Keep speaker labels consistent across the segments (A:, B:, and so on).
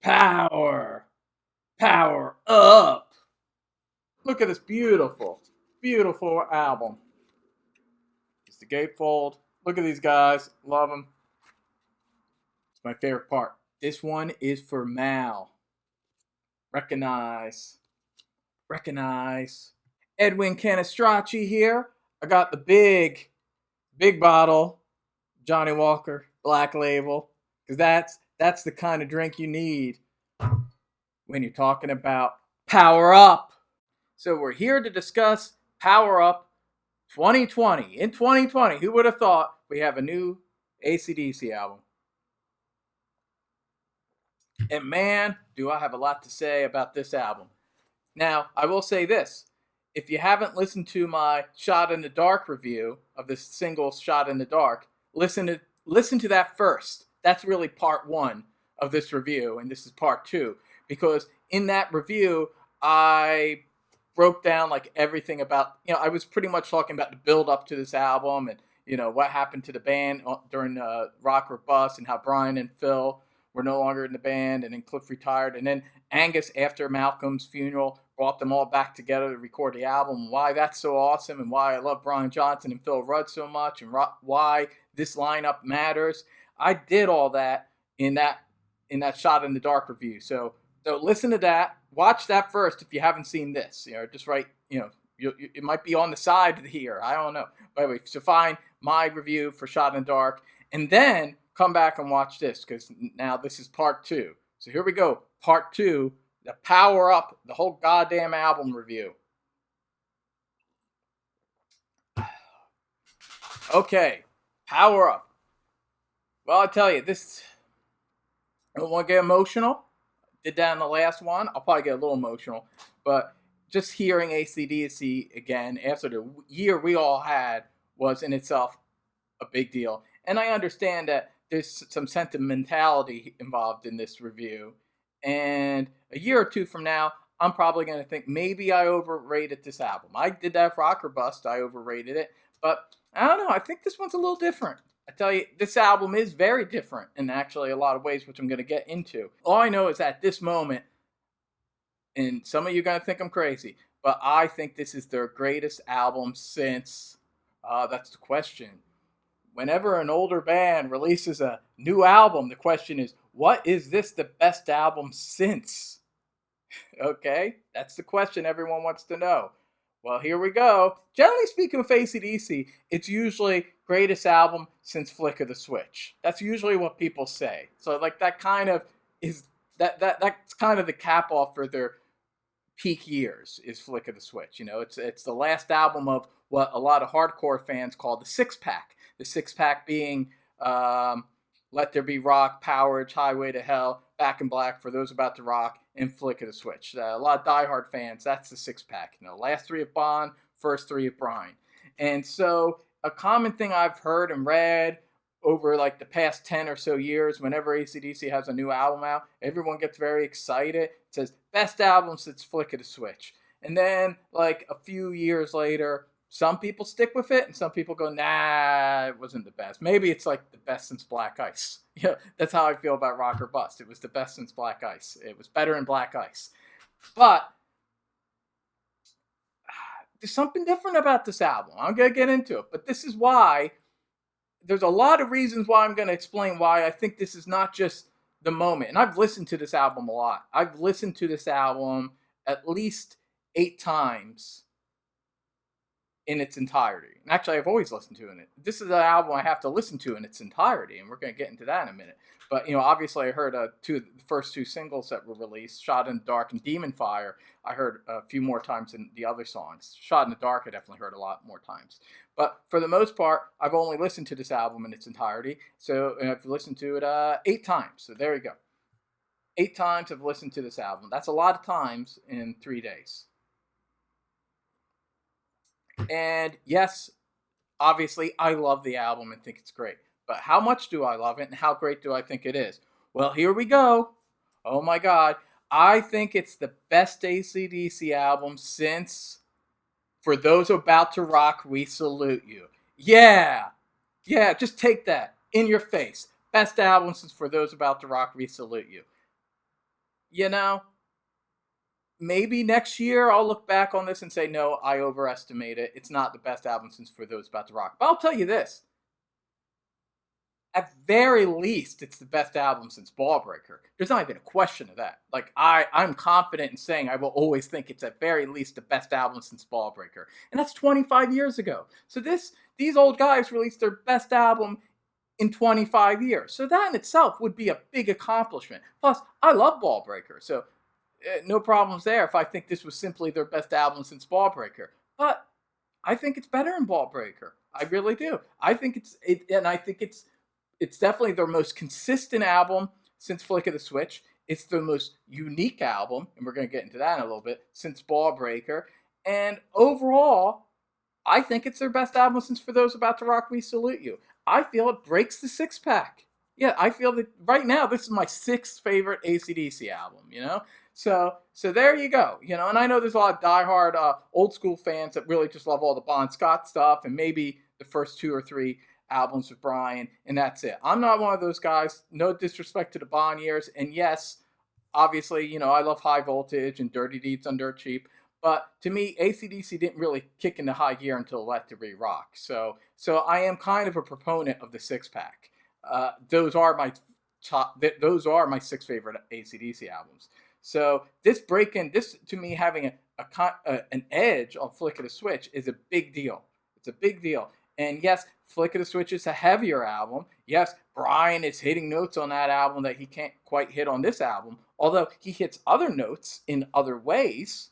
A: Power. Power up. Look at this beautiful, beautiful album. It's the gatefold. Look at these guys. Love them. It's my favorite part. This one is for Mal. Recognize. Recognize. Edwin Canestracci here. I got the big bottle, Johnny Walker Black Label, because that's the kind of drink you need when you're talking about Power Up. So we're here to discuss Power Up 2020. In 2020, who would have thought we have a new AC/DC album? And man, do I have a lot to say about this album. Now, I will say this. If you haven't listened to my Shot in the Dark review of this single Shot in the Dark, listen to that first. That's really part one of this review, and this is part two. Because in that review, I broke down like everything about, I was pretty much talking about the build up to this album and, what happened to the band during Rock or Bust and how Brian and Phil were no longer in the band, and then Cliff retired, and then Angus, after Malcolm's funeral, brought them all back together to record the album, and why that's so awesome, and why I love Brian Johnson and Phil Rudd so much, and why this lineup matters. I did all that in that Shot in the Dark review. So listen to that. Watch that first if you haven't seen this. Just right. It might be on the side here. I don't know. But anyway, so find my review for Shot in the Dark, and then come back and watch this, because now this is part two. So here we go. Part two, the Power Up, the whole goddamn album review. Okay, Power Up. Well, I tell you, I don't want to get emotional. Did that in the last one. I'll probably get a little emotional. But just hearing AC/DC again after the year we all had was in itself a big deal. And I understand that there's some sentimentality involved in this review. And a year or two from now, I'm probably going to think maybe I overrated this album. I did that for Rock or Bust. I overrated it. But I don't know. I think this one's a little different. I tell you, this album is very different in actually a lot of ways, which I'm going to get into. All I know is at this moment, and some of you are going to think I'm crazy, but I think this is their greatest album since, that's the question. Whenever an older band releases a new album, the question is, what is this the best album since? Okay, that's the question everyone wants to know. Well, here we go. Generally speaking with AC/DC, it's usually greatest album since Flick of the Switch. That's usually what people say. So like that kind of is that's kind of the cap off for their peak years is Flick of the Switch. It's the last album of what a lot of hardcore fans call the six pack. The six pack being Let There Be Rock, Powerage, Highway to Hell, Back in Black, For Those About to Rock, and Flick of the Switch. A lot of diehard fans, that's the six pack. Last three of Bond, first three of Brian. And so a common thing I've heard and read over like the past 10 or so years, whenever AC/DC has a new album out, everyone gets very excited. It says, best album since Flick of the Switch. And then like a few years later, some people stick with it, and some people go, nah, it wasn't the best. Maybe it's like the best since Black Ice. That's how I feel about Rock or Bust. It was the best since Black Ice. It was better in Black Ice. But there's something different about this album. I'm going to get into it. But this is why, there's a lot of reasons why I'm going to explain why I think this is not just the moment. And I've listened to this album a lot. I've listened to this album at least 8 times in its entirety. And actually, I've always listened to it. This is an album I have to listen to in its entirety, and we're going to get into that in a minute. But, obviously I heard the first two singles that were released, Shot in the Dark and Demon Fire, I heard a few more times than the other songs. Shot in the Dark I definitely heard a lot more times. But for the most part, I've only listened to this album in its entirety, so I've listened to it 8 times. So there you go. 8 times I've listened to this album. That's a lot of times in 3 days. And yes, obviously, I love the album and think it's great. But how much do I love it, and how great do I think it is? Well, here we go. Oh my God. I think it's the best AC/DC album since For Those About to Rock, We Salute You. Yeah, just take that in your face. Best album since For Those About to Rock, We Salute You. you know, maybe next year I'll look back on this and say, no, I overestimate it. It's not the best album since For Those About to Rock. But I'll tell you this. At very least, it's the best album since Ballbreaker. There's not even a question of that. Like, I'm confident in saying I will always think it's at very least the best album since Ballbreaker. And that's 25 years ago. So these old guys released their best album in 25 years. So that in itself would be a big accomplishment. Plus, I love Ballbreaker. So no problems there if I think this was simply their best album since Ballbreaker. But I think it's better than Ballbreaker. I really do. I think it's definitely their most consistent album since Flick of the Switch. It's the most unique album, and we're going to get into that in a little bit, since Ballbreaker. And overall, I think it's their best album since For Those About to Rock, We Salute You. I feel it breaks the six-pack. Yeah, I feel that right now this is my sixth favorite AC/DC album, you know? So there you go, you know? And I know there's a lot of diehard old school fans that really just love all the Bon Scott stuff and maybe the first two or three albums with Brian, and that's it. I'm not one of those guys. No disrespect to the Bon years, and yes, obviously, you know, I love High Voltage and Dirty Deeds on Dirt Cheap, but to me, AC/DC didn't really kick into high gear until Let There Be Rock. So I am kind of a proponent of the six pack. Those are my six favorite AC/DC albums. So this to me having an edge on Flick of the Switch is a big deal. It's a big deal. And yes, Flick of the Switch is a heavier album. Yes, Brian is hitting notes on that album that he can't quite hit on this album, although he hits other notes in other ways,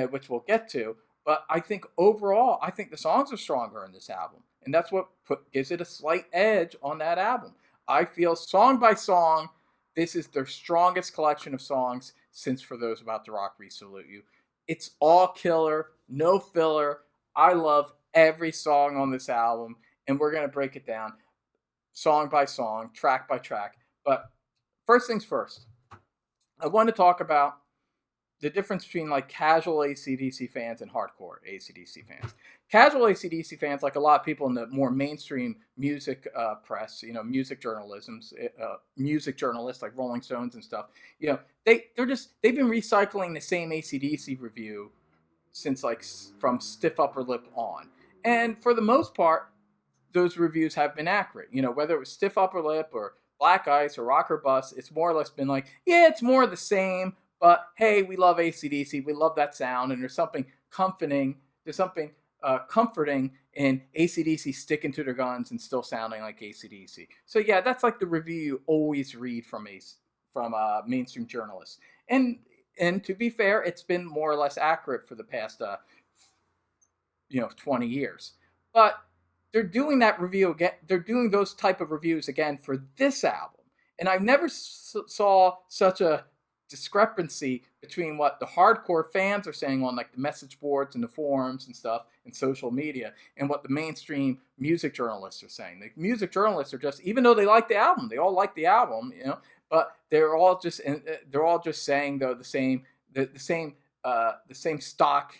A: which we'll get to. But I think overall, I think the songs are stronger in this album. And that's what gives it a slight edge on that album. I feel song by song, this is their strongest collection of songs since For Those About to Rock, We Salute You. It's all killer, no filler. I love every song on this album, and we're going to break it down song by song, track by track. But first things first, I want to talk about the difference between like casual AC/DC fans and hardcore AC/DC fans. Casual AC/DC fans, like a lot of people in the more mainstream music press, you know, music journalists like Rolling Stones and stuff, you know, they've been recycling the same AC/DC review since like from Stiff Upper Lip on. And for the most part, those reviews have been accurate. You know, whether it was Stiff Upper Lip or Black Ice or Rock or Bust, it's more or less been like, yeah, it's more of the same, but hey, we love AC/DC, we love that sound, and there's something comforting in AC/DC sticking to their guns and still sounding like AC/DC. So yeah, that's like the review you always read from mainstream journalists. And to be fair, it's been more or less accurate for the past 20 years. But they're doing that review again. They're doing those type of reviews again for this album. And I never saw such a discrepancy between what the hardcore fans are saying on like the message boards and the forums and stuff and social media and what the mainstream music journalists are saying. The music journalists are just, even though they like the album, they all like the album, you know, but they're all just saying though the same stock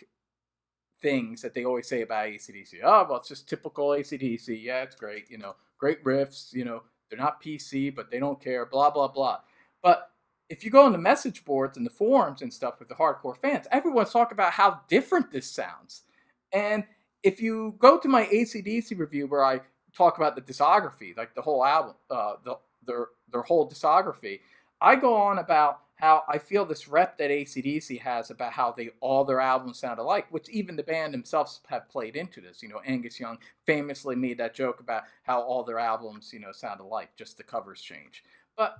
A: things that they always say about AC/DC. Oh, well, it's just typical AC/DC. Yeah, it's great. You know, great riffs. You know, they're not PC, but they don't care. Blah blah blah. But if you go on the message boards and the forums and stuff with the hardcore fans, everyone's talking about how different this sounds. And if you go to my AC/DC review where I talk about the discography, like the whole album, their whole discography, I go on about how I feel this rep that AC/DC has about how all their albums sound alike, which even the band themselves have played into this. You know, Angus Young famously made that joke about how all their albums, you know, sound alike, just the covers change. But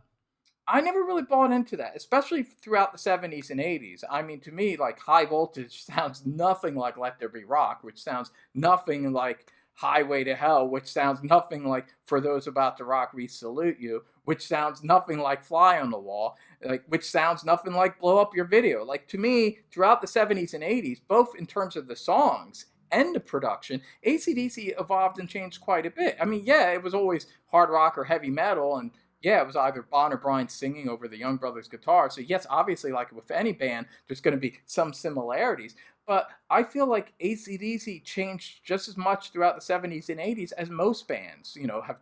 A: I never really bought into that, especially throughout the 70s and 80s. I mean, to me, like High Voltage sounds nothing like Let There Be Rock, which sounds nothing like Highway to Hell, which sounds nothing like For Those About to Rock, We Salute You, which sounds nothing like Fly on the Wall, like which sounds nothing like Blow Up Your Video. Like to me, throughout the 70s and 80s, both in terms of the songs and the production, AC/DC evolved and changed quite a bit. I mean, yeah, it was always hard rock or heavy metal, and yeah, it was either Bon or Brian singing over the Young Brothers guitar. So yes, obviously, like with any band, there's going to be some similarities. But I feel like AC/DC changed just as much throughout the 70s and 80s as most bands, you know, have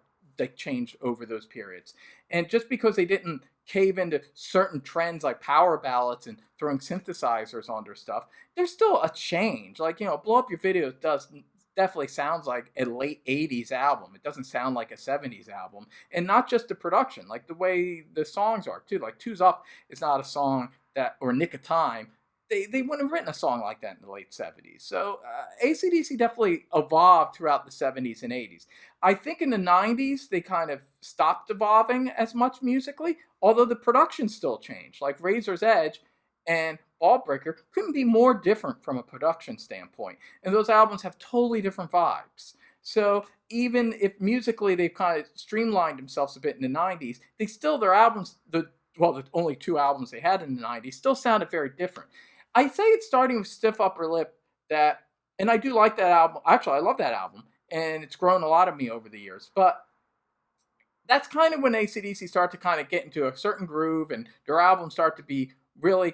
A: changed over those periods. And just because they didn't cave into certain trends like power ballads and throwing synthesizers on their stuff, there's still a change. Like, Blow Up Your Video does definitely sounds like a late 80s album. It doesn't sound like a 70s album. And not just the production, like the way the songs are too. Like Two's Up is not a song that, or Nick of Time, they wouldn't have written a song like that in the late 70s. So AC/DC definitely evolved throughout the 70s and 80s. I think in the 90s, they kind of stopped evolving as much musically, although the production still changed. Like Razor's Edge and Ballbreaker couldn't be more different from a production standpoint. And those albums have totally different vibes. So even if musically they've kind of streamlined themselves a bit in the 90s, their albums, the only two albums they had in the 90s, still sounded very different. I say it's starting with Stiff Upper Lip and I do like that album. Actually, I love that album, and it's grown a lot of me over the years. But that's kind of when AC/DC start to kind of get into a certain groove, and their albums start to be really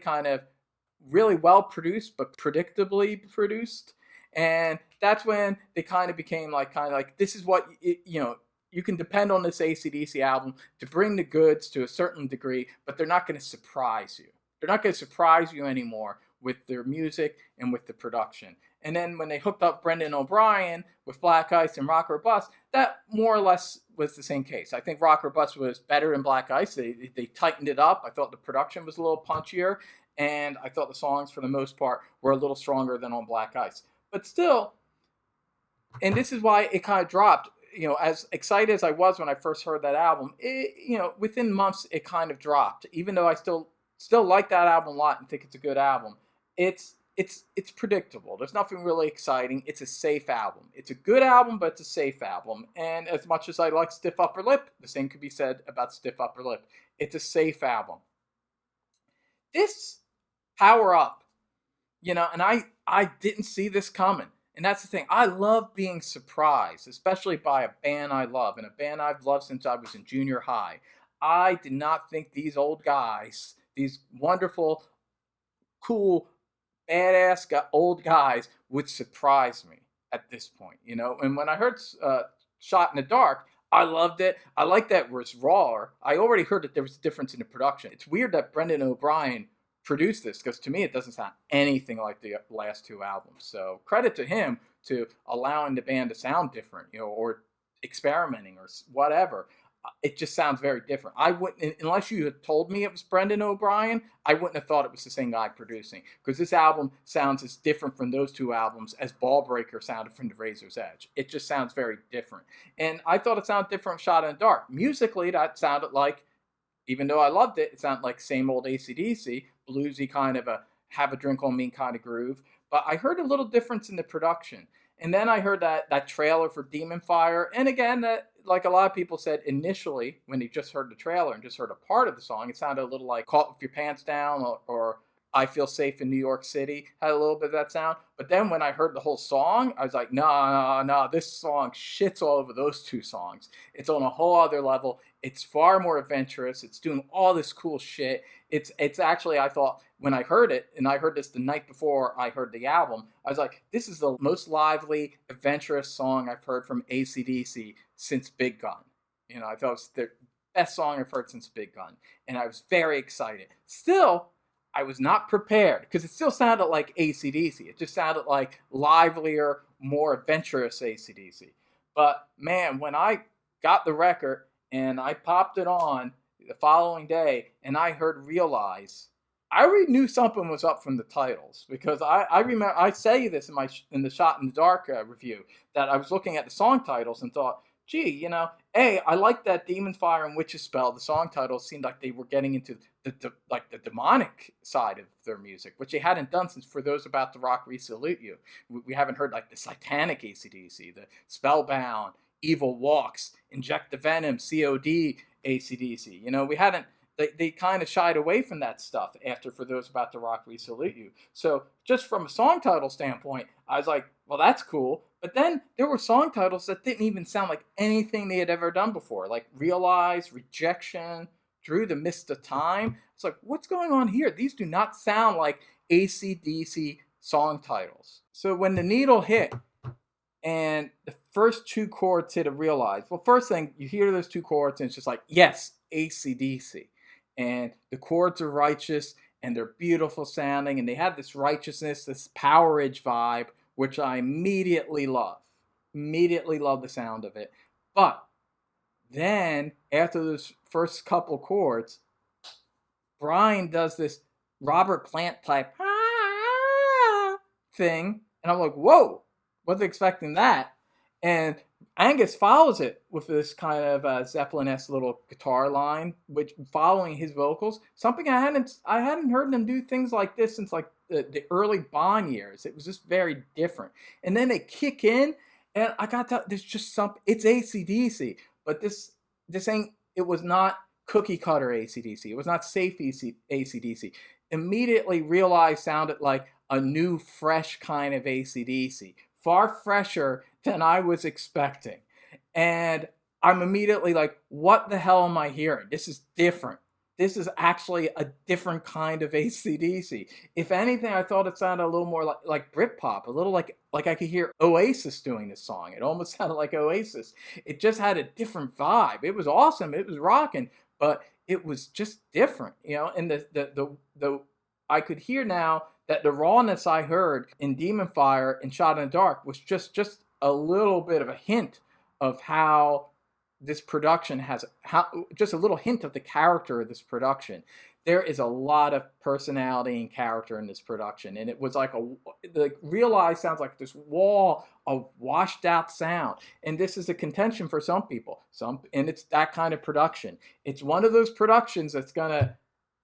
A: well produced, but predictably produced. And that's when they kind of became like this is what you can depend on this AC/DC album to bring the goods to a certain degree, but they're not going to surprise you. They're not going to surprise you anymore with their music and with the production. And then when they hooked up Brendan O'Brien with Black Ice and Rock or Bust, that more or less was the same case. I think Rock or Bust was better than Black Ice. They tightened it up. I thought the production was a little punchier, and I thought the songs, for the most part, were a little stronger than on Black Ice. But still, and this is why it kind of dropped. As excited as I was when I first heard that album, within months it kind of dropped. Even though I still like that album a lot and think it's a good album, it's predictable. There's nothing really exciting. It's a safe album. It's a good album, but it's a safe album. And as much as I like Stiff Upper Lip, the same could be said about Stiff Upper Lip. It's a safe album. This Power Up, and I didn't see this coming. And that's the thing. I love being surprised, especially by a band I love, and a band I've loved since I was in junior high. I did not think these old guys, these wonderful, cool, badass old guys, would surprise me at this point. And when I heard Shot in the Dark, I loved it. I liked that it was raw. I already heard that there was a difference in the production. It's weird that Brendan O'Brien produced this, because to me it doesn't sound anything like the last two albums. So credit to him to allowing the band to sound different, or experimenting or whatever. It just sounds very different. I wouldn't, unless you had told me it was Brendan O'Brien, I wouldn't have thought it was the same guy producing, because this album sounds as different from those two albums as Ballbreaker sounded from the Razor's Edge. It just sounds very different. And I thought it sounded different from Shot in the Dark. Musically, that sounded like, even though I loved it, it sounded like same old AC/DC, bluesy kind of a have a drink on me kind of groove. But I heard a little difference in the production. And then I heard that trailer for Demon Fire. And again, that, like a lot of people said initially, when they just heard the trailer and just heard a part of the song, it sounded a little like Caught With Your Pants Down or I Feel Safe in New York City. Had a little bit of that sound. But then when I heard the whole song, I was like, no, this song shits all over those two songs. It's on a whole other level. It's far more adventurous. It's doing all this cool shit. It's actually, I thought, when I heard it, and I heard this the night before I heard the album, I was like, this is the most lively, adventurous song I've heard from AC/DC since Big Gun. I thought it was the best song I've heard since Big Gun. And I was very excited. Still, I was not prepared, because it still sounded like AC/DC. It just sounded like livelier, more adventurous AC/DC. But man, when I got the record and I popped it on the following day and I heard Realize, I already knew something was up from the titles, because I remember, I say this in the Shot in the Dark review, that I was looking at the song titles and thought, gee, I like that Demon Fire and Witch's Spell. The song titles seemed like they were getting into the demonic side of their music, which they hadn't done since For Those About to Rock We Salute You. We haven't heard like the satanic AC/DC, the Spellbound, Evil Walks, Inject the Venom, COD AC/DC. We hadn't. They kind of shied away from that stuff after For Those About to Rock We Salute You. So just from a song title standpoint, I was like, well, that's cool. But then there were song titles that didn't even sound like anything they had ever done before, like Realize, Rejection, Through the Mist of Time. It's like, what's going on here? These do not sound like AC/DC song titles. So when the needle hit and the first two chords hit a Realize, well, first thing, you hear those two chords and it's just like, yes, AC/DC. and the chords are righteous and they're beautiful sounding, and they have this righteousness, this powerage vibe, which I immediately love. Immediately love the sound of it. But then after those first couple chords, Brian does this Robert Plant type thing, and I'm like, whoa, wasn't expecting that. And Angus follows it with this kind of Zeppelin-esque little guitar line, which following his vocals, something I hadn't heard them do things like this since like the early Bond years. It was just very different. And then they kick in, and I got to, there's just something. It's AC/DC, but this ain't. It was not cookie cutter AC/DC. It was not safe AC/DC. Immediately realized sounded like a new, fresh kind of AC/DC, far fresher than I was expecting. And I'm immediately like, what the hell am I hearing? This is different. This is actually a different kind of AC/DC. If anything, I thought it sounded a little more like Britpop, a little like I could hear Oasis doing this song. It almost sounded like Oasis. It just had a different vibe. It was awesome. It was rocking, but it was just different, you know. And the I could hear now that the rawness I heard in Demon Fire and Shot in the Dark was just a little bit of a hint of how this production has, just a little hint of the character of this production. There is a lot of personality and character in this production, and it was like the Realize sounds like this wall of washed out sound, and this is a contention for some people. And it's that kind of production. It's one of those productions that's gonna,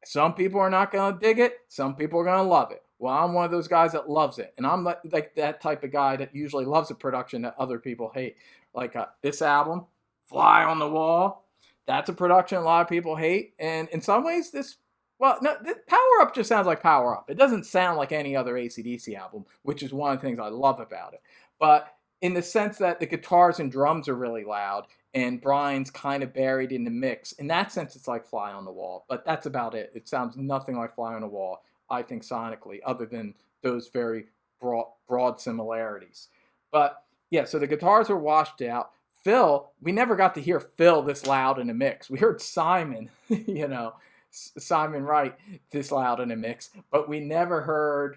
A: some people are not gonna dig it, some people are gonna love it. Well, I'm one of those guys that loves it, and I'm like that type of guy that usually loves a production that other people hate. Like this album, Fly on the Wall, that's a production a lot of people hate, and in some ways this, well, no, Power Up just sounds like Power Up. It doesn't sound like any other AC/DC album, which is one of the things I love about it. But in the sense that the guitars and drums are really loud, and Brian's kind of buried in the mix. In that sense, it's like Fly on the Wall, but that's about it. It sounds nothing like Fly on the Wall, I think, sonically, other than those very broad similarities. But yeah, so the guitars are washed out. Phil, we never got to hear Phil this loud in a mix. We heard Simon, you know, Simon Wright this loud in a mix, but we never heard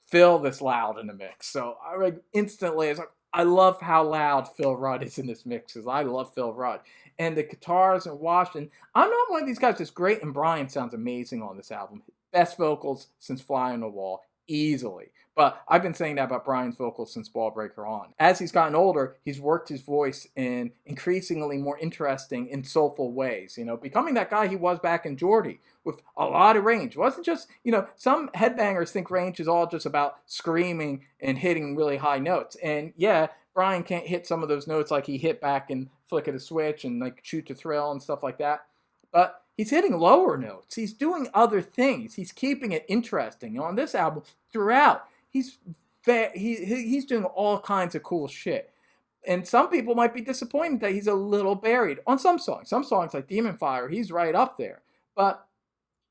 A: Phil this loud in a mix. So I like instantly, it's like, I love how loud Phil Rudd is in this mix, because I love Phil Rudd. And the guitars are washed, and I'm not one of these guys that's great, and Brian sounds amazing on this album. Best vocals since Fly on the Wall, easily. But I've been saying that about Brian's vocals since Ballbreaker on. As he's gotten older, he's worked his voice in increasingly more interesting and soulful ways, you know, becoming that guy he was back in Geordie with a lot of range. It wasn't just, you know, some headbangers think range is all just about screaming and hitting really high notes. And yeah, Brian can't hit some of those notes like he hit back in Flick of the Switch and like Shoot to Thrill and stuff like that. But he's hitting lower notes. He's doing other things. He's keeping it interesting. You know, on this album, throughout, he's doing all kinds of cool shit. And some people might be disappointed that he's a little buried on some songs. Some songs like Demon Fire, he's right up there. But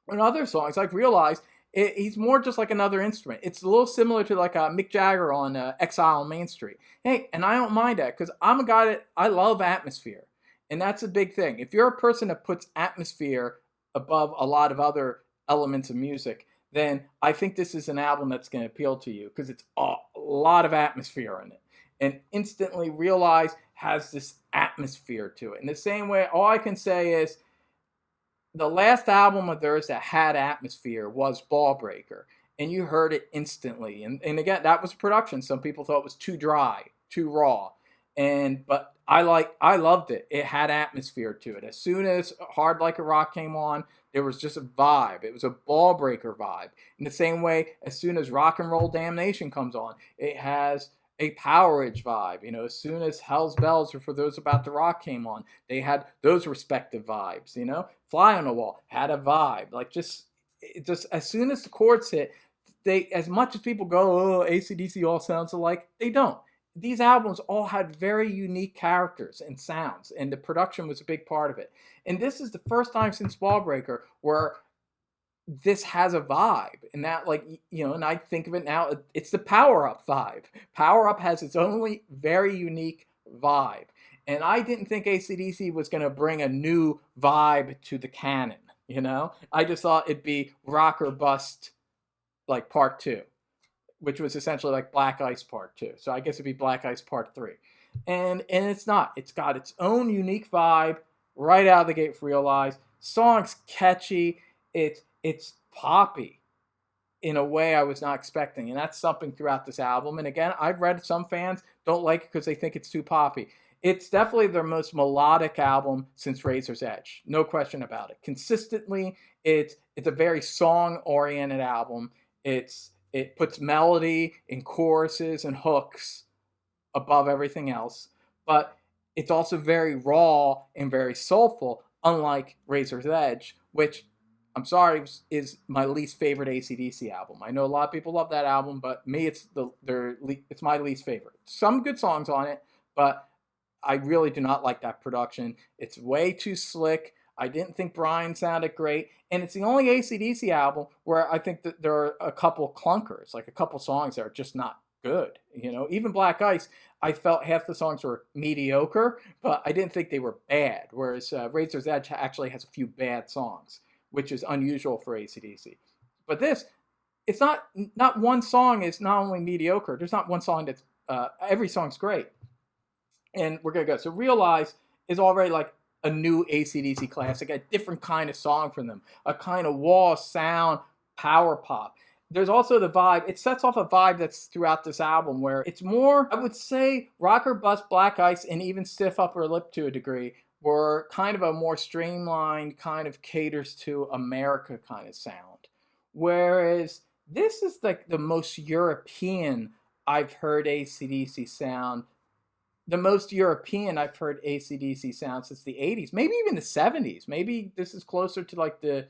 A: on other songs like Realize, he's more just like another instrument. It's a little similar to like Mick Jagger on Exile on Main Street. Hey, and I don't mind that, because I'm a guy that, I love atmosphere. And that's a big thing. If you're a person that puts atmosphere above a lot of other elements of music, then I think this is an album that's going to appeal to you, because it's a lot of atmosphere in it. And Instantly Realize has this atmosphere to it. In the same way, all I can say is the last album of theirs that had atmosphere was Ballbreaker. And you heard it instantly. And again, that was production. Some people thought it was too dry, too raw. But I loved it. It had atmosphere to it. As soon as Hard Like a Rock came on, there was just a vibe. It was a Ballbreaker vibe. In the same way, as soon as Rock and Roll Damnation comes on, it has a Powerage vibe. You know, as soon as Hell's Bells, or For Those About to Rock came on, they had those respective vibes. You know, Fly on the Wall had a vibe. Like just as soon as the chords hit, they, as much as people go, oh, AC/DC all sounds alike, they don't. These albums all had very unique characters and sounds, and the production was a big part of it. And this is the first time since Ballbreaker where this has a vibe. And that, like, you know, and I think of it now, it's the Power Up vibe. Power Up has its only very unique vibe. And I didn't think AC/DC was going to bring a new vibe to the canon. You know, I just thought it'd be Rock or Bust, like part two, which was essentially like Black Ice Part 2. So I guess it'd be Black Ice Part 3. And it's not. It's got its own unique vibe right out of the gate for Realize. Song's catchy. It's poppy in a way I was not expecting. And that's something throughout this album. And again, I've read some fans don't like it because they think it's too poppy. It's definitely their most melodic album since Razor's Edge. No question about it. Consistently, it's a very song-oriented album. It puts melody and choruses and hooks above everything else, but it's also very raw and very soulful, unlike Razor's Edge, which, I'm sorry, is my least favorite AC/DC album. I know a lot of people love that album, but me, it's my least favorite. Some good songs on it, but I really do not like that production. It's way too slick. I didn't think Brian sounded great. And it's the only AC/DC album where I think that there are a couple clunkers, like a couple songs that are just not good. You know, even Black Ice, I felt half the songs were mediocre, but I didn't think they were bad. Whereas Razor's Edge actually has a few bad songs, which is unusual for AC/DC. But this, it's not one song is not only mediocre. There's not one song that's every song's great. And we're gonna go. So Realize is already like a new AC/DC classic, a different kind of song from them, a kind of wall sound, power pop. There's also the vibe. It sets off a vibe that's throughout this album where it's more, I would say, Rock or Bust, Black Ice, and even Stiff Upper Lip to a degree were kind of a more streamlined, kind of caters to America kind of sound. Whereas this is like the most European I've heard AC/DC sound. The most European I've heard AC/DC sound since the 80s, maybe even the 70s. Maybe this is closer to like the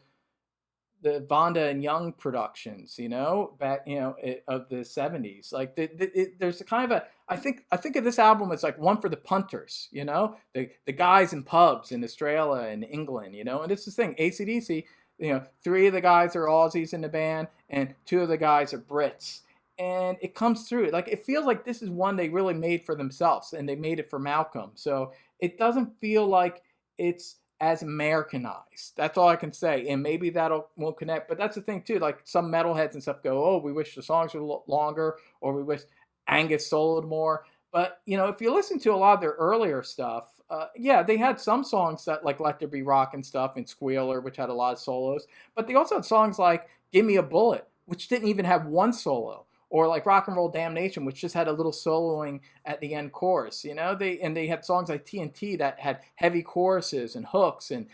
A: Vonda and Young productions, you know, back, you know, of the 70s. Like there's a kind of a, I think of this album as like one for the punters, you know, the guys in pubs in Australia and England, you know. And it's the thing, AC/DC, you know, 3 of the guys are Aussies in the band and 2 of the guys are Brits. And it comes through. Like, it feels like this is one they really made for themselves, and they made it for Malcolm. So it doesn't feel like it's as Americanized. That's all I can say. And maybe won't connect. But that's the thing too. Like, some metalheads and stuff go, "Oh, we wish the songs were longer," or "We wish Angus soloed more." But you know, if you listen to a lot of their earlier stuff, yeah, they had some songs that like "Let There Be Rock" and stuff, and "Squealer," which had a lot of solos. But they also had songs like "Give Me a Bullet," which didn't even have one solo. Or like Rock and Roll Damnation, which just had a little soloing at the end chorus, you know. They had songs like TNT that had heavy choruses and hooks, and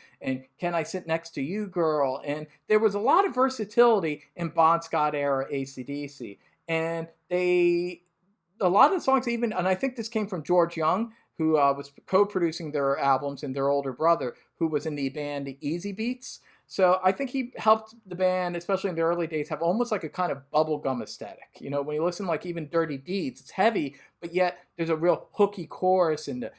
A: Can I Sit Next to You, Girl, and there was a lot of versatility in Bon Scott era AC/DC, and a lot of the songs even, and I think this came from George Young, who was co-producing their albums, and their older brother, who was in the band the Easy Beats. So I think he helped the band, especially in the early days, have almost like a kind of bubblegum aesthetic. You know, when you listen like even Dirty Deeds, it's heavy, but yet there's a real hooky chorus and the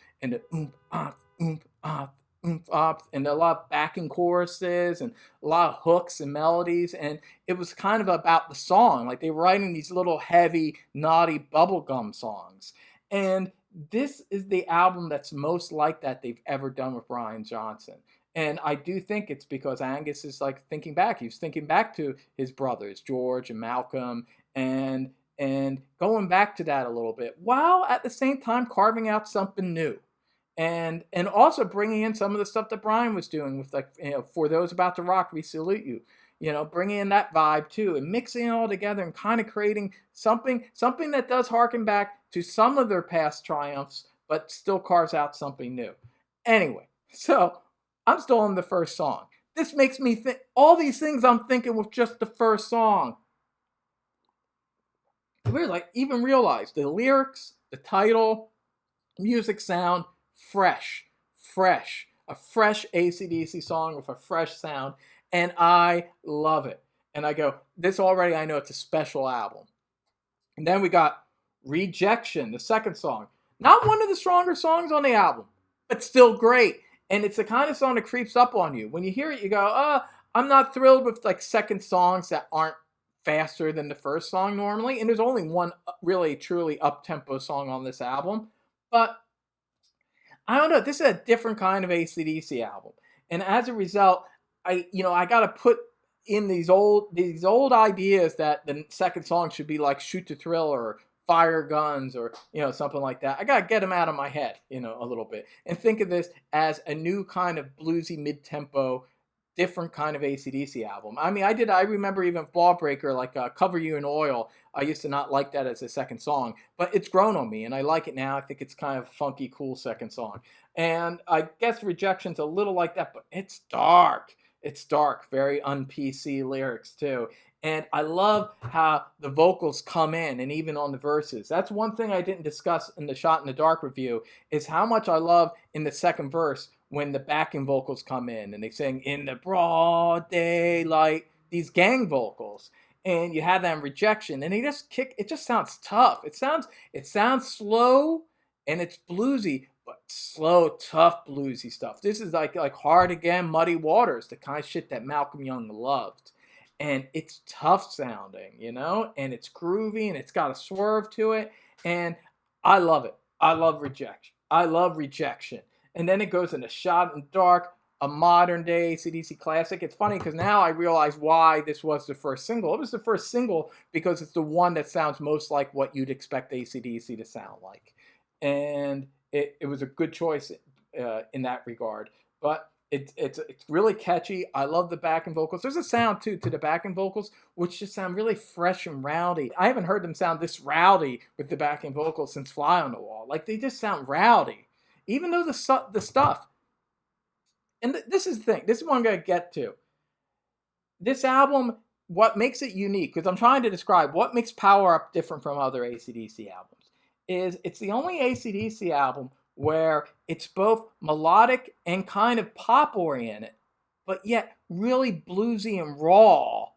A: and a lot of backing choruses and a lot of hooks and melodies. And it was kind of about the song. Like, they were writing these little heavy, naughty bubblegum songs. And this is the album that's most like that they've ever done with Brian Johnson. And I do think it's because Angus is like thinking back. He's thinking back to his brothers, George and Malcolm, and going back to that a little bit, while at the same time carving out something new. And also bringing in some of the stuff that Brian was doing with, like, you know, For Those About to Rock, We Salute You. You know, bringing in that vibe too, and mixing it all together and kind of creating something that does harken back to some of their past triumphs, but still carves out something new. Anyway, so I'm still on the first song. This makes me think all these things I'm thinking with just the first song. We're like, even realize the lyrics, the title, music sound, fresh. A fresh AC/DC song with a fresh sound, and I love it. And I go, this already, I know it's a special album. And then we got Rejection, the second song. Not one of the stronger songs on the album, but still great. And it's the kind of song that creeps up on you. When you hear it, you go, I'm not thrilled with like second songs that aren't faster than the first song normally. And there's only one really, truly up-tempo song on this album. But I don't know, this is a different kind of AC/DC album. And as a result, I got to put in these old ideas that the second song should be like Shoot to Thrill or Fire Guns or something like that. I got to get them out of my head, a little bit, and think of this as a new kind of bluesy mid-tempo, different kind of AC/DC album. I mean, I remember even Ballbreaker, like Cover You in Oil. I used to not like that as a second song, but it's grown on me and I like it now. I think it's kind of funky, cool second song. And I guess Rejection's a little like that, but it's dark. It's dark, very un-PC lyrics too. And I love how the vocals come in, and even on the verses. That's one thing I didn't discuss in the Shot in the Dark review, is how much I love in the second verse when the backing vocals come in and they sing "In the broad daylight," these gang vocals. And you have that in Rejection, and they just kick. It just sounds tough. It sounds slow, and it's bluesy, but slow, tough, bluesy stuff. This is like Hard Again, Muddy Waters, the kind of shit that Malcolm Young loved. And it's tough sounding, and it's groovy, and it's got a swerve to it, and I love it. I love Rejection. I love Rejection. And then it goes into Shot in the Dark, a modern day AC/DC classic. It's funny because now I realize why this was the first single. It was the first single because it's the one that sounds most like what you'd expect AC/DC to sound like. And it was a good choice in that regard. But it's really catchy. I love the backing vocals. There's a sound too to the backing vocals which just sound really fresh and rowdy. I haven't heard them sound this rowdy with the backing vocals since Fly on the Wall. Like, they just sound rowdy, even though the stuff. And this is the thing. This is what I'm gonna get to. This album, what makes it unique, because I'm trying to describe what makes Power Up different from other AC/DC albums, is it's the only AC/DC album where it's both melodic and kind of pop oriented, but yet really bluesy and raw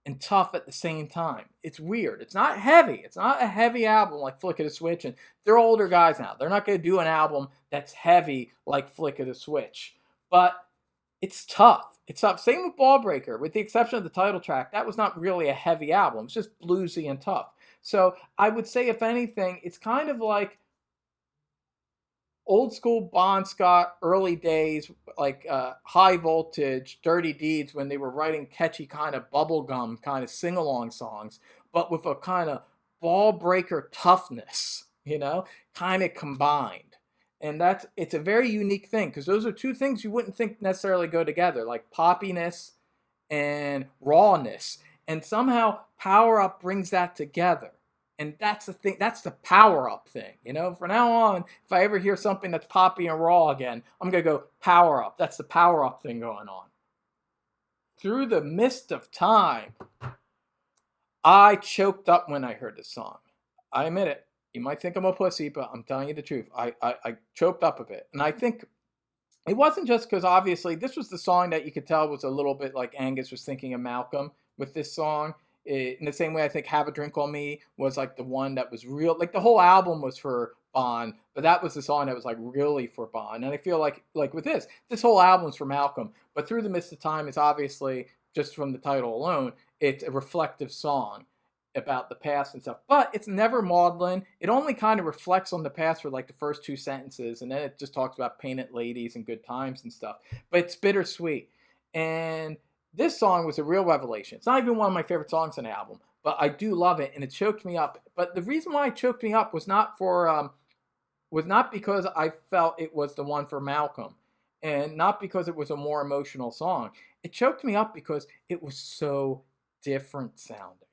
A: and tough at the same time. It's weird. It's not heavy. It's not a heavy album like Flick of the Switch, and they're older guys now. They're not going to do an album that's heavy like Flick of the Switch, but it's tough. It's tough. Same with Ballbreaker, with the exception of the title track. That was not really a heavy album. It's just bluesy and tough. So I would say, if anything, it's kind of like old school Bon Scott, early days, like High Voltage, Dirty Deeds, when they were writing catchy kind of bubblegum kind of sing-along songs, but with a kind of Ballbreaker toughness, kind of combined. And it's a very unique thing, because those are two things you wouldn't think necessarily go together, like poppiness and rawness. And somehow Power Up brings that together. And that's the thing. That's the Power Up thing. From now on, if I ever hear something that's poppy and raw again, I'm going to go Power Up. That's the Power Up thing going on. Through the Mist of Time, I choked up when I heard this song. I admit it. You might think I'm a pussy, but I'm telling you the truth. I choked up a bit. And I think it wasn't just because, obviously, this was the song that you could tell was a little bit like Angus was thinking of Malcolm with this song. In the same way, I think Have a Drink on Me was like the one that was real. Like, the whole album was for Bon, but that was the song that was like really for Bon. And I feel like with this whole album's for Malcolm. But Through the Mist of Time is obviously, just from the title alone, it's a reflective song about the past and stuff. But it's never maudlin. It only kind of reflects on the past for like the first two sentences, and then it just talks about painted ladies and good times and stuff. But it's bittersweet. And this song was a real revelation. It's not even one of my favorite songs on the album, but I do love it, and it choked me up. But the reason why it choked me up was not because I felt it was the one for Malcolm, and not because it was a more emotional song. It choked me up because it was so different sounding.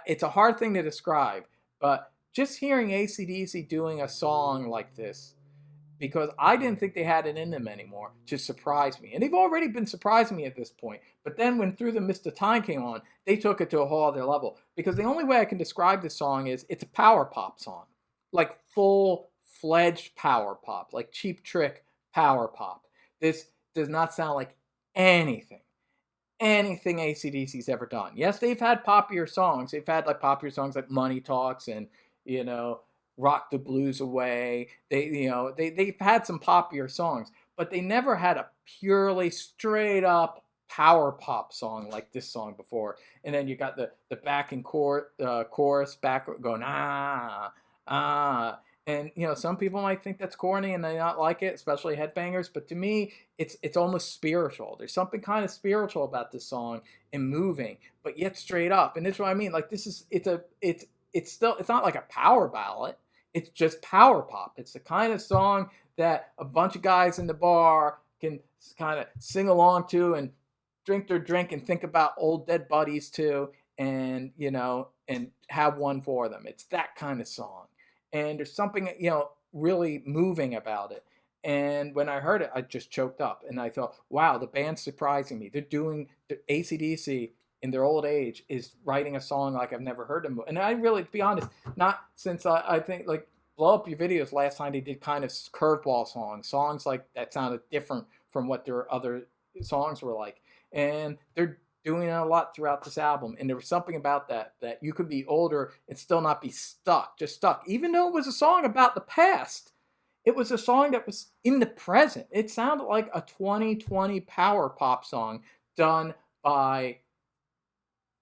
A: It's a hard thing to describe, but just hearing AC/DC doing a song like this, because I didn't think they had it in them anymore, just surprised me. And they've already been surprising me at this point. But then when Through the Mist of Time came on, they took it to a whole other level. Because the only way I can describe this song is it's a power pop song. Like full-fledged power pop. Like Cheap Trick power pop. This does not sound like anything AC/DC's ever done. Yes, they've had popular songs. They've had like popular songs like Money Talks and, Rock the Blues Away. They've had some popular songs, but they never had a purely straight up power pop song like this song before. And then you got the backing chorus back going ah. And some people might think that's corny and they not like it, especially headbangers. But to me, it's almost spiritual. There's something kind of spiritual about this song and moving, but yet straight up. And this is what I mean. Like this is it's not like a power ballad. It's just power pop. It's the kind of song that a bunch of guys in the bar can kind of sing along to and drink their drink and think about old dead buddies too, and and have one for them. It's that kind of song, and there's something really moving about it. And when I heard it, I just choked up, and I thought, wow, the band's surprising me. They're doing the ACDC in their old age is writing a song like I've never heard them. And I really, to be honest, not since I think like Blow Up Your Videos last time they did kind of curveball songs like that sounded different from what their other songs were like. And they're doing it a lot throughout this album. And there was something about that you could be older and still not be just stuck. Even though it was a song about the past, it was a song that was in the present. It sounded like a 2020 power pop song done by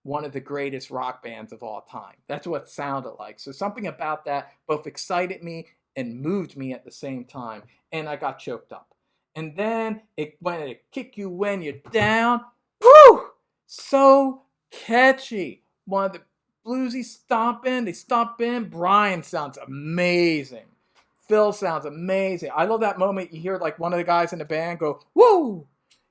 A: one of the greatest rock bands of all time. That's what it sounded like. So something about that both excited me and moved me at the same time. And I got choked up. And then it went to Kick You When You're Down. Woo! So catchy. One of the bluesy stomping. They stomp in. Brian sounds amazing. Phil sounds amazing. I love that moment you hear like one of the guys in the band go, woo!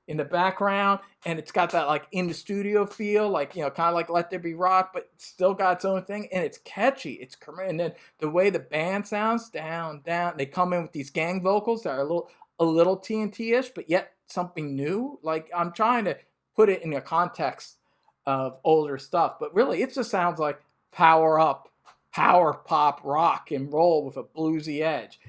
A: In the background, and it's got that like in the studio feel, like kind of like Let There Be Rock, but still got its own thing, and it's catchy. And then the way the band sounds, down. They come in with these gang vocals that are a little TNT-ish, but yet something new. Like I'm trying to put it in a context of older stuff, but really it just sounds like power up, power pop, rock and roll with a bluesy edge.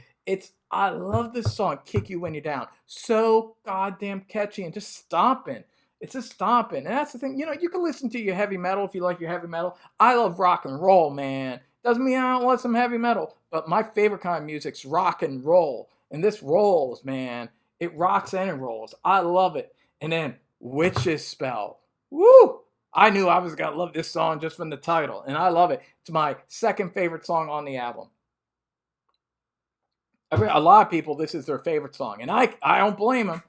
A: I love this song, Kick You When You're Down. So goddamn catchy and just stomping. It's just stomping. And that's the thing, you can listen to your heavy metal if you like your heavy metal. I love rock and roll, man. Doesn't mean I don't want some heavy metal, but my favorite kind of music's rock and roll. And this rolls, man. It rocks and it rolls. I love it. And then Witch's Spell. Woo! I knew I was going to love this song just from the title, and I love it. It's my second favorite song on the album. A lot of people, this is their favorite song, and I don't blame them.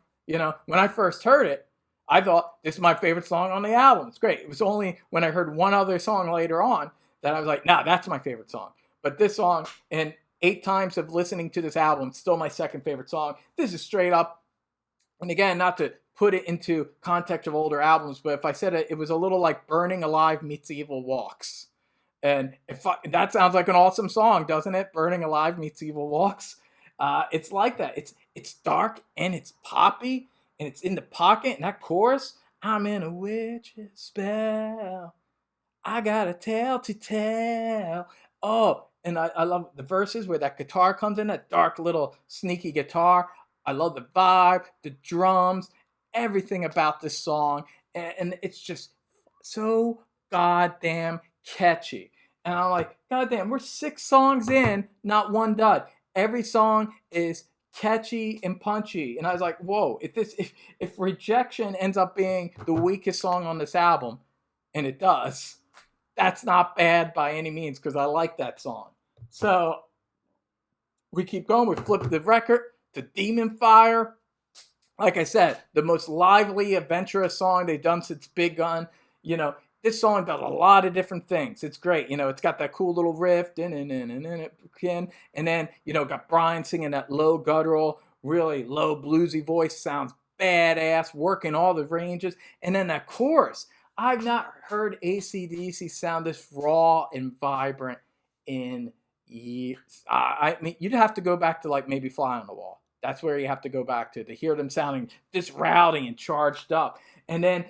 A: When I first heard it, I thought this is my favorite song on the album. It's great. It was only when I heard one other song later on that I was like, nah, that's my favorite song. But this song, and 8 times of listening to this album, it's still my second favorite song. This is straight up, and again, not to put it into context of older albums, but if I said it was a little like Burning Alive meets Evil Walks. And that sounds like an awesome song, doesn't it? Burning Alive meets Evil Walks. It's like that. It's dark and it's poppy and it's in the pocket. And that chorus, I'm in a witch's spell. I got a tale to tell. Oh, and I love the verses where that guitar comes in, that dark little sneaky guitar. I love the vibe, the drums, everything about this song. And it's just so goddamn catchy. And I'm like, goddamn, we're 6 songs in, not one dud. Every song is catchy and punchy. And I was like, whoa, if Rejection ends up being the weakest song on this album, and it does, that's not bad by any means, because I like that song. So we keep going. We flip the record to Demon Fire. Like I said, the most lively, adventurous song they've done since Big Gun. This song does a lot of different things. It's great. It's got that cool little riff. And then, got Brian singing that low guttural, really low bluesy voice. Sounds badass, working all the ranges. And then that chorus. I've not heard AC/DC sound this raw and vibrant in years. I mean, you'd have to go back to like maybe Fly on the Wall. That's where you have to go back to hear them sounding this rowdy and charged up. And then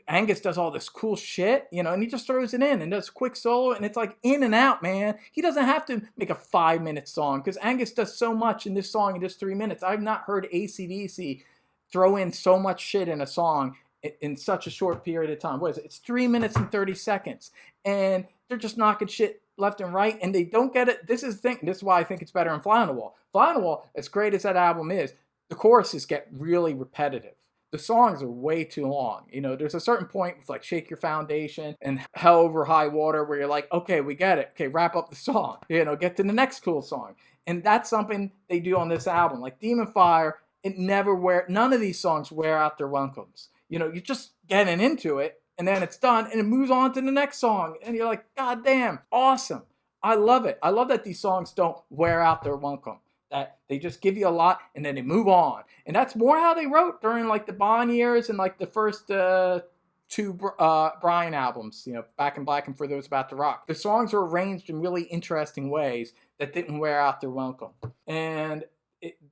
A: Angus does all this cool shit, and he just throws it in and does a quick solo, and it's like in and out, man. He doesn't have to make a 5-minute song, because Angus does so much in this song in just 3 minutes. I've not heard AC/DC throw in so much shit in a song in such a short period of time. What is it? It's 3 minutes and 30 seconds. And they're just knocking shit left and right, and they don't get it. This is the thing. This is why I think it's better than Fly on the Wall. Fly on the Wall, as great as that album is, the choruses get really repetitive. The songs are way too long. There's a certain point with like Shake Your Foundation and Hell Over High Water where you're like, okay, we get it. Okay, wrap up the song. Get to the next cool song. And that's something they do on this album. Like Demon Fire, none of these songs wear out their welcomes. You're just getting into it, and then it's done, and it moves on to the next song, and you're like, God damn, awesome. I love it. I love that these songs don't wear out their welcome. That they just give you a lot, and then they move on. And that's more how they wrote during like the Bond years and like the first two Brian albums, Back in Black and For Those About to Rock. The songs were arranged in really interesting ways that didn't wear out their welcome. And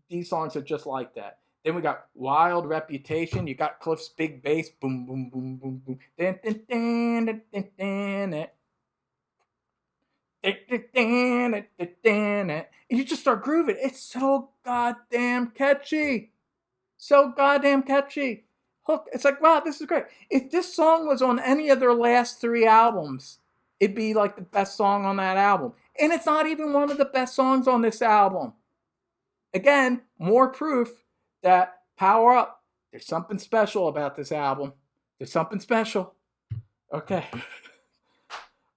A: these songs are just like that. Then we got Wild Reputation. You got Cliff's big bass. Boom, boom, boom, boom, boom. And you just start grooving. It's so goddamn catchy. So goddamn catchy. Hook. It's like, wow, this is great. If this song was on any of their last 3 albums, it'd be like the best song on that album. And it's not even one of the best songs on this album. Again, more proof that Power Up, there's something special about this album. There's something special. Okay.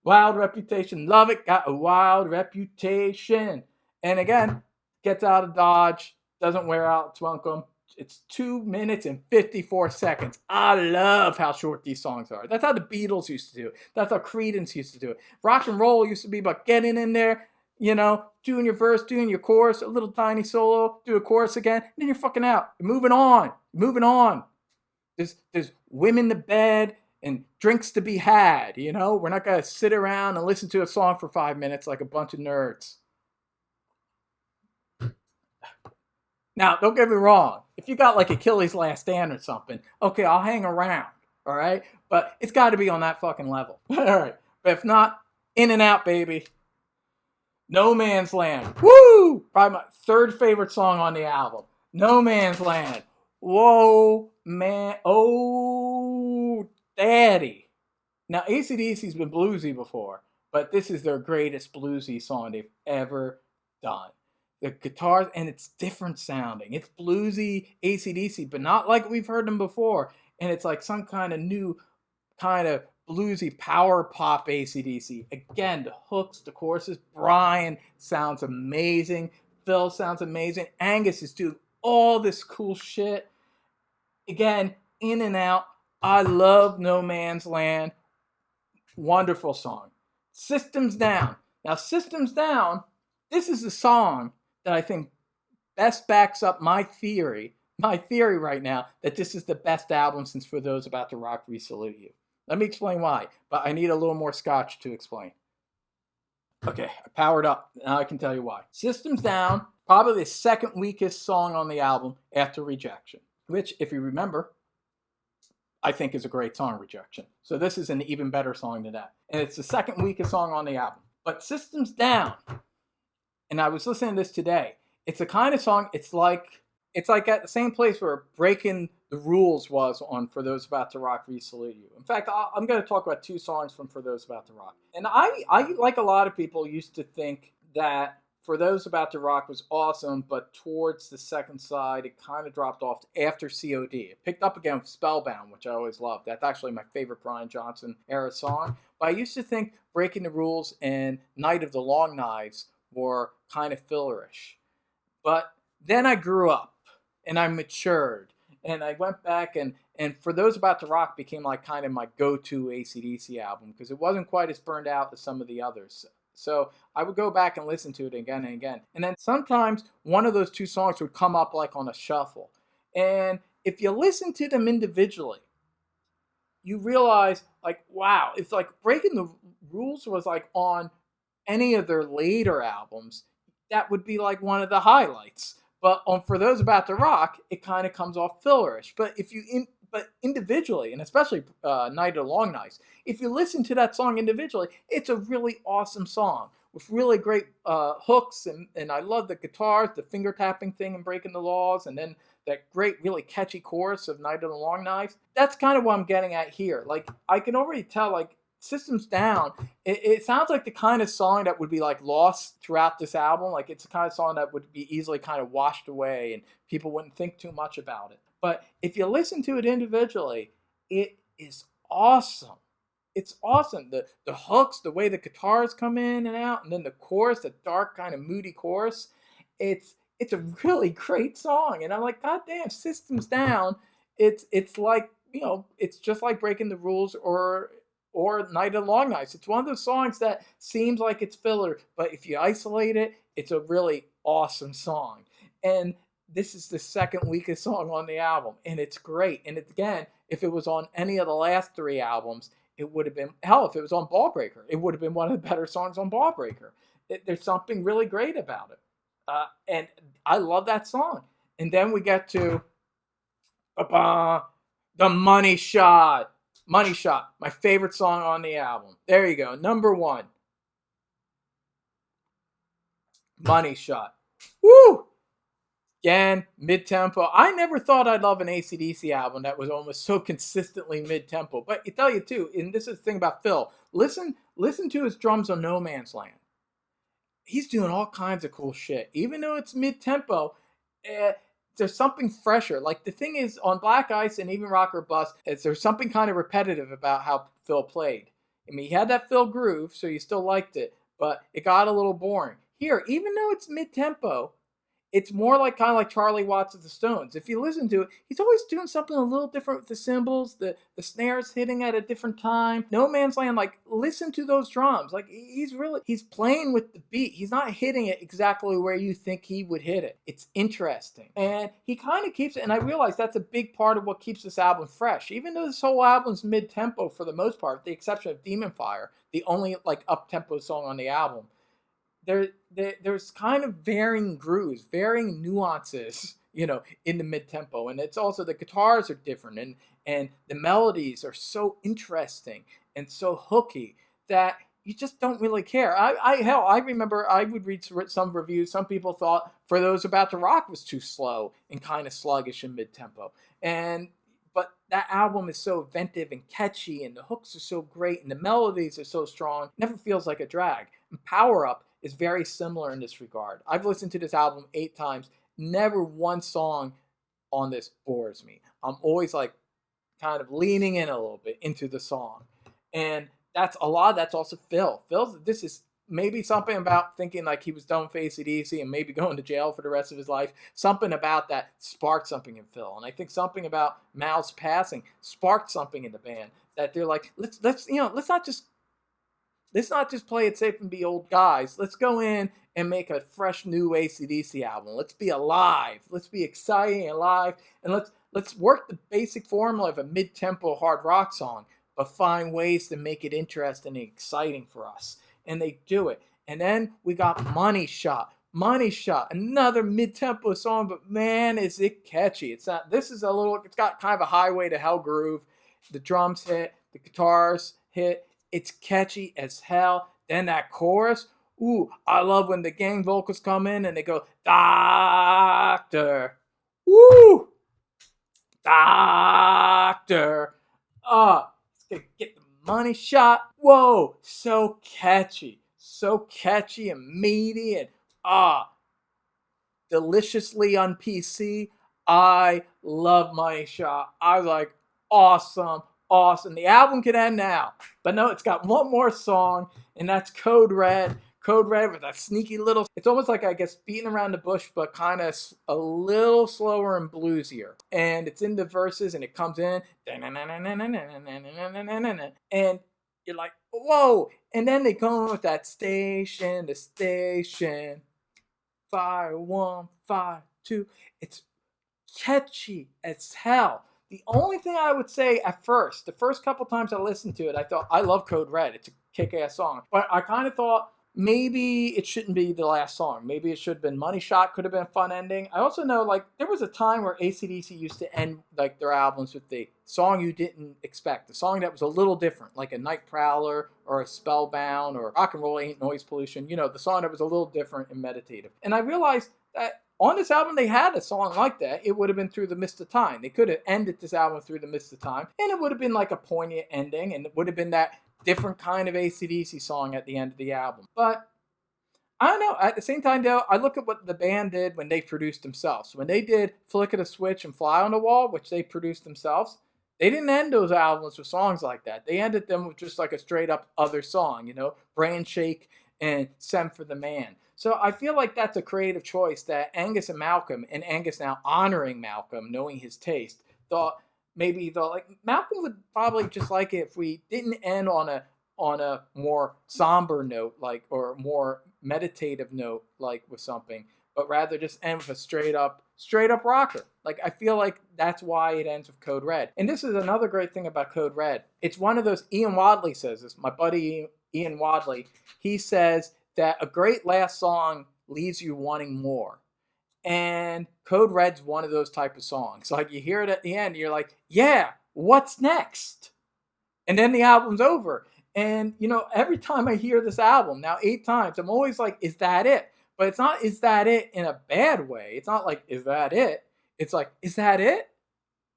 A: Wild Reputation. Love it. Got a wild reputation. And again, gets out of Dodge. Doesn't wear out its welcome. It's 2 minutes and 54 seconds. I love how short these songs are. That's how the Beatles used to do it. That's how Creedence used to do it. Rock and roll used to be about getting in there, doing your verse, doing your chorus, a little tiny solo, do a chorus again, and then you're fucking out. You're moving on. There's women to bed and drinks to be had, We're not going to sit around and listen to a song for 5 minutes like a bunch of nerds. Now, don't get me wrong. If you got like Achilles' Last Stand or something, okay, I'll hang around, all right? But it's got to be on that fucking level. All right. But if not, In and Out, baby. No Man's Land. Woo! Probably my 3rd favorite song on the album. No Man's Land. Whoa, man. Oh, daddy. Now, AC/DC's been bluesy before, but this is their greatest bluesy song they've ever done. The guitars, and it's different sounding. It's bluesy AC/DC, but not like we've heard them before. And it's like some kind of new kind of bluesy power pop AC/DC. Again, the hooks, the choruses. Brian sounds amazing. Phil sounds amazing. Angus is doing all this cool shit. Again, In and Out. I love No Man's Land. Wonderful song. Systems Down. Now, Systems Down, this is a song that I think best backs up my theory right now, that this is the best album since For Those About to Rock, We Salute You. Let me explain why, but I need a little more scotch to explain. Okay, I powered up. Now I can tell you why. Systems Down, probably the 2nd weakest song on the album after Rejection, which, if you remember, I think is a great song, Rejection. So this is an even better song than that. And it's the 2nd weakest song on the album. But Systems Down, and I was listening to this today, it's a kind of song, it's like at the same place where Breaking the Rules was on For Those About to Rock, We Salute You. In fact, I'm going to talk about 2 songs from For Those About to Rock. And I, like a lot of people, used to think that For Those About to Rock was awesome, but towards the second side, it kind of dropped off after COD. It picked up again with Spellbound, which I always loved. That's actually my favorite Brian Johnson era song. But I used to think Breaking the Rules and Night of the Long Knives were kind of fillerish. But then I grew up and I matured and I went back and For Those About to Rock became like kind of my go-to AC/DC album because it wasn't quite as burned out as some of the others. So I would go back and listen to it again and again. And then sometimes one of those 2 songs would come up like on a shuffle. And if you listen to them individually, you realize like, wow, it's like Breaking the Rules was like on any of their later albums, that would be like one of the highlights. But For Those About to Rock, it kind of comes off fillerish. But but individually, and especially Night of the Long Knives, if you listen to that song individually, it's a really awesome song with really great hooks, and I love the guitars, the finger tapping thing and Breaking the Laws, and then that great, really catchy chorus of Night of the Long Knives. That's kind of what I'm getting at here. Like, I can already tell, like, Systems Down, it sounds like the kind of song that would be like lost throughout this album. Like it's the kind of song that would be easily kind of washed away and people wouldn't think too much about it. But if you listen to it individually, it is awesome. It's awesome. The hooks, the way the guitars come in and out, and then the chorus, the dark kind of moody chorus. it's a really great song, and I'm like, God damn, Systems Down. It's like, it's just like Breaking the Rules or Night of the Long Nights. It's one of those songs that seems like it's filler, but if you isolate it, it's a really awesome song. And this is the second weakest song on the album, and it's great. And again, if it was on any of the last three albums, it would have been, hell, if it was on Ball Breaker, it would have been one of the better songs on Ball Breaker. There's something really great about it. And I love that song. And then we get to the Money Shot. Money Shot, my favorite song on the album. There you go, number one. Money Shot. Woo! Again, mid-tempo. I never thought I'd love an AC/DC album that was almost so consistently mid-tempo. But I tell you too, and this is the thing about Phil, listen to his drums on No Man's Land. He's doing all kinds of cool shit. Even though it's mid-tempo, there's something fresher. Like the thing is, on Black Ice and even Rock or Bust, there's something kind of repetitive about how Phil played. I mean, he had that Phil groove, so you still liked it, but it got a little boring. Here, even though it's mid-tempo, it's more like kind of like Charlie Watts of the Stones. If you listen to it, he's always doing something a little different with the cymbals, the snares hitting at a different time. No Man's Land, like, listen to those drums. Like, he's playing with the beat. He's not hitting it exactly where you think he would hit it. It's interesting. And he kind of keeps it, and I realize that's a big part of what keeps this album fresh. Even though this whole album's mid-tempo for the most part, with the exception of Demon Fire, the only, like, up-tempo song on the album, there's kind of varying grooves, varying nuances, in the mid-tempo. And it's also the guitars are different, and the melodies are so interesting and so hooky that you just don't really care. I remember I would read some reviews. Some people thought For Those About to Rock was too slow and kind of sluggish in mid-tempo. But that album is so inventive and catchy, and the hooks are so great, and the melodies are so strong. It never feels like a drag. And Power Up is very similar in this regard. I've listened to this album 8 times. Never one song on this bores me. I'm always like kind of leaning in a little bit into the song. And that's also Phil. This is maybe something about thinking like he was done with AC/DC and maybe going to jail for the rest of his life. Something about that sparked something in Phil. And I think something about Mal's passing sparked something in the band that they're like, let's not just play it safe and be old guys. Let's go in and make a fresh new AC/DC album. Let's be alive. Let's be exciting and alive. And let's work the basic formula of a mid-tempo hard rock song, but find ways to make it interesting and exciting for us. And they do it. And then we got Money Shot. Money Shot, another mid-tempo song, but man, is it catchy. It's got kind of a Highway to Hell groove. The drums hit, the guitars hit. It's catchy as hell. Then that chorus, ooh, I love when the gang vocals come in and they go, Doctor, woo, Doctor, it's gonna get the money shot. Whoa, so catchy and meaty and deliciously on PC. I love Money Shot. I like awesome. The album can end now. But no, it's got one more song, and that's Code Red. Code Red with that sneaky little, it's almost like, I guess, beating around the bush, but kind of a little slower and bluesier. And it's in the verses, and it comes in, and you're like, whoa. And then they come with that station to station, 5152. It's catchy as hell. The only thing I would say the first couple times I listened to it, I thought, I love Code Red. It's a kick-ass song. But I kind of thought maybe it shouldn't be the last song. Maybe it should have been Money Shot, could have been a fun ending. I also know, like, there was a time where AC/DC used to end, like, their albums with the song you didn't expect. The song that was a little different, like a Night Prowler or a Spellbound or Rock and Roll Ain't Noise Pollution. The song that was a little different and meditative. And I realized that on this album, they had a song like that. It would have been Through the Mist of Time. They could have ended this album Through the Mist of Time, and it would have been like a poignant ending, and it would have been that different kind of AC/DC song at the end of the album. But I don't know. At the same time, though, I look at what the band did when they produced themselves. When they did Flick of the Switch and Fly on the Wall, which they produced themselves, they didn't end those albums with songs like that. They ended them with just like a straight up other song, Brain Shake and Send for the Man. So I feel like that's a creative choice that Angus and Malcolm, and Angus now honoring Malcolm, knowing his taste, thought maybe thought like Malcolm would probably just like it if we didn't end on a more somber note, like, or more meditative note, like with something, but rather just end with a straight up rocker. Like, I feel like that's why it ends with Code Red. And this is another great thing about Code Red. It's one of those, Ian Wadley says this, my buddy Ian Wadley, he says that a great last song leaves you wanting more. And Code Red's one of those type of songs. Like, you hear it at the end, you're like, yeah, what's next? And then the album's over. And, every time I hear this album, now 8 times, I'm always like, is that it? But it's not, is that it in a bad way? It's not like, is that it? It's like, is that it?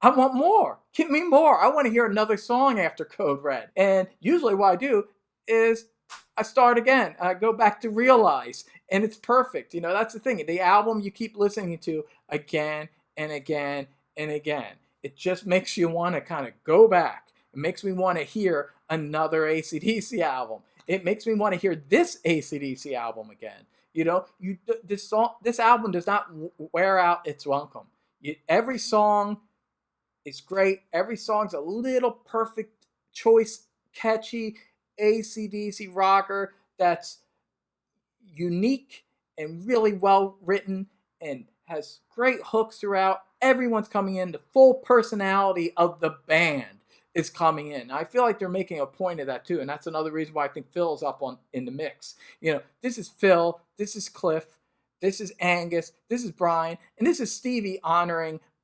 A: I want more. Give me more. I want to hear another song after Code Red. And usually what I do is I start again. I go back to Realize. And it's perfect. That's the thing. The album you keep listening to again and again and again. It just makes you want to kind of go back. It makes me want to hear another AC/DC album. It makes me want to hear this AC/DC album again. This album does not wear out its welcome. Every song is great. Every song's a little perfect choice, catchy AC/DC rocker that's unique and really well written and has great hooks throughout. Everyone's coming in. The full personality of the band is coming in. I feel like they're making a point of that too, and that's another reason why I think Phil's up in the mix. This is Phil, this is Cliff, this is Angus, this is Brian, and this is Stevie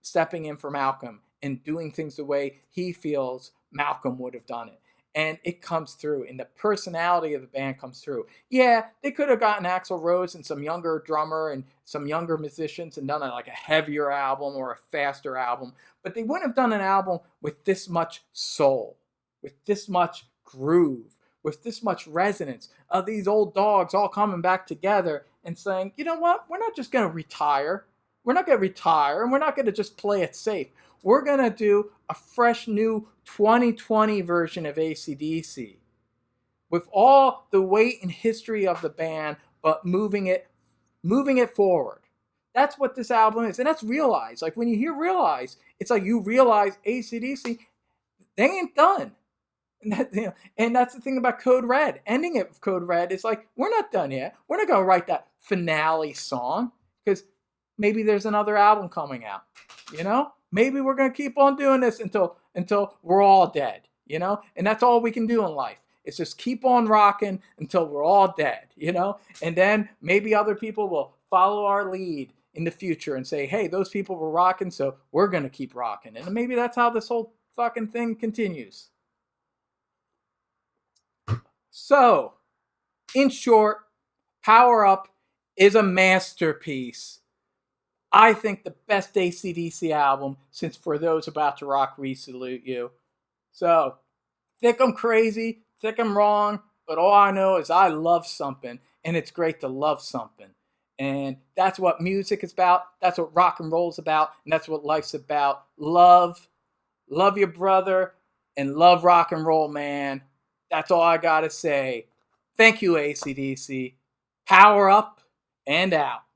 A: stepping in for Malcolm and doing things the way he feels Malcolm would have done it. And it comes through, and the personality of the band comes through. Yeah, they could have gotten Axl Rose and some younger drummer and some younger musicians and done like a heavier album or a faster album, but they wouldn't have done an album with this much soul, with this much groove, with this much resonance of these old dogs all coming back together and saying, you know what, we're not just going to retire. We're not going to retire, and we're not going to just play it safe. We're going to do a fresh new 2020 version of AC/DC with all the weight and history of the band, but moving it forward. That's what this album is, and that's Realize. Like, when you hear Realize, it's like you realize AC/DC, they ain't done. And that's the thing about Code Red. Ending it with Code Red is like, we're not done yet. We're not going to write that finale song because maybe there's another album coming out, Maybe we're going to keep on doing this until we're all dead, And that's all we can do in life. It's just keep on rocking until we're all dead, And then maybe other people will follow our lead in the future and say, hey, those people were rocking, so we're going to keep rocking. And maybe that's how this whole fucking thing continues. So, in short, Power Up is a masterpiece. I think the best AC/DC album since For Those About to Rock, We Salute You. So, think I'm crazy, think I'm wrong, but all I know is I love something, and it's great to love something. And that's what music is about, that's what rock and roll is about, and that's what life's about. Love your brother, and love rock and roll, man. That's all I gotta say. Thank you, AC/DC. Power up and out.